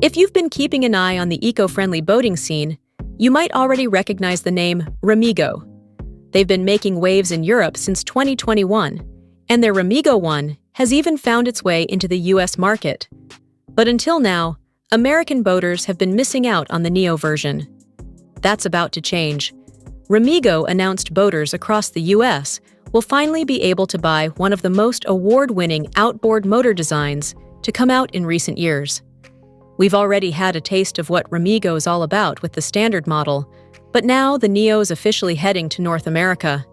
If you've been keeping an eye on the eco-friendly boating scene, you might already recognize the name Remigo. They've been making waves in Europe since 2021, and their RemigoOne has even found its way into the US market. But until now, American boaters have been missing out on the Neo version. That's about to change. Remigo announced boaters across the US will finally be able to buy one of the most award-winning outboard motor designs to come out in recent years. We've already had a taste of what Remigo is all about with the standard model, but now the Neo is officially heading to North America.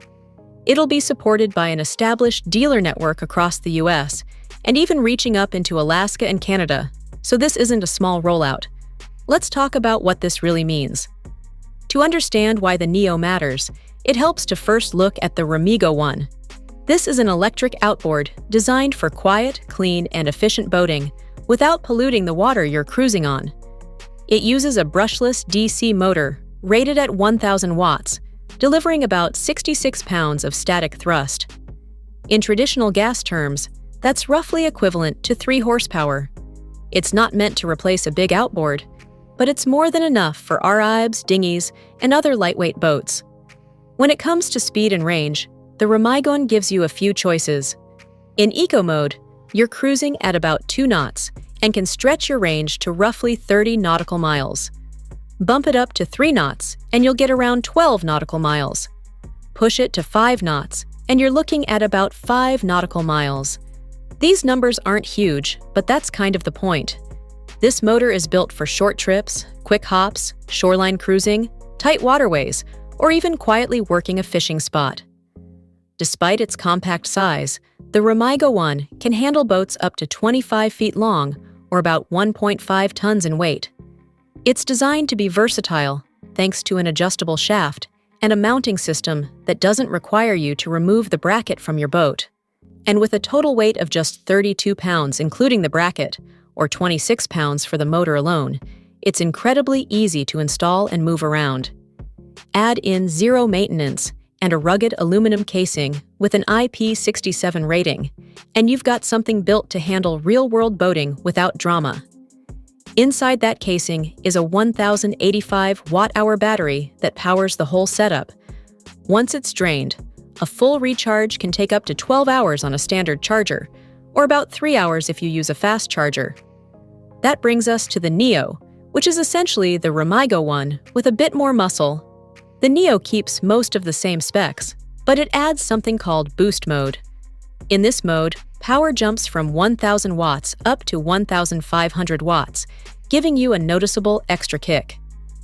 It'll be supported by an established dealer network across the US, and even reaching up into Alaska and Canada, so this isn't a small rollout. Let's talk about what this really means. To understand why the Neo matters, it helps to first look at the RemigoOne. This is an electric outboard designed for quiet, clean, and efficient boating without polluting the water you're cruising on. It uses a brushless DC motor rated at 1,000 watts, delivering about 66 pounds of static thrust. In traditional gas terms, that's roughly equivalent to 3 horsepower. It's not meant to replace a big outboard, but it's more than enough for RIBs, dinghies, and other lightweight boats. When it comes to speed and range, the RemigoOne gives you a few choices. In eco mode, you're cruising at about 2 knots and can stretch your range to roughly 30 nautical miles. Bump it up to 3 knots and you'll get around 12 nautical miles. Push it to 5 knots and you're looking at about 5 nautical miles. These numbers aren't huge, but that's kind of the point. This motor is built for short trips, quick hops, shoreline cruising, tight waterways, or even quietly working a fishing spot. Despite its compact size, the RemigoOne can handle boats up to 25 feet long or about 1.5 tons in weight. It's designed to be versatile thanks to an adjustable shaft and a mounting system that doesn't require you to remove the bracket from your boat. And with a total weight of just 32 pounds including the bracket, or 26 pounds for the motor alone, it's incredibly easy to install and move around. Add in zero maintenance and a rugged aluminum casing with an IP67 rating, and you've got something built to handle real-world boating without drama. Inside that casing is a 1,085 watt-hour battery that powers the whole setup. Once it's drained, a full recharge can take up to 12 hours on a standard charger, or about 3 hours if you use a fast charger. That brings us to the Neo, which is essentially the RemigoOne with a bit more muscle. The Neo keeps most of the same specs, but it adds something called boost mode. In this mode, power jumps from 1,000 watts up to 1,500 watts, giving you a noticeable extra kick.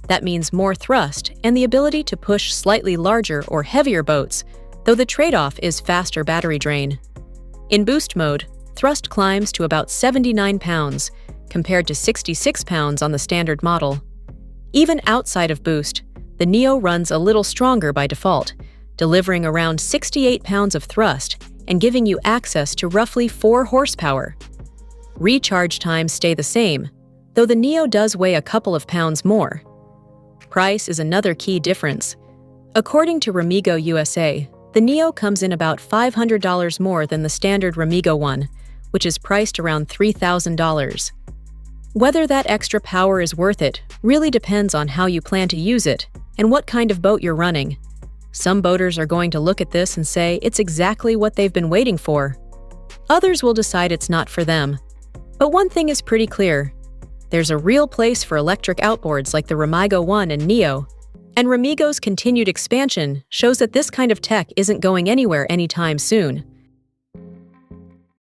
That means more thrust and the ability to push slightly larger or heavier boats, though the trade-off is faster battery drain. In boost mode, thrust climbs to about 79 pounds, compared to 66 pounds on the standard model. Even outside of boost, the Neo runs a little stronger by default, delivering around 68 pounds of thrust and giving you access to roughly 4 horsepower. Recharge times stay the same, though the Neo does weigh a couple of pounds more. Price is another key difference. According to Remigo USA, the Neo comes in about $500 more than the standard RemigoOne, which is priced around $3,000. Whether that extra power is worth it really depends on how you plan to use it and what kind of boat you're running. Some boaters are going to look at this and say it's exactly what they've been waiting for. Others will decide it's not for them. But one thing is pretty clear. There's a real place for electric outboards like the RemigoOne and Neo, and Remigo's continued expansion shows that this kind of tech isn't going anywhere anytime soon.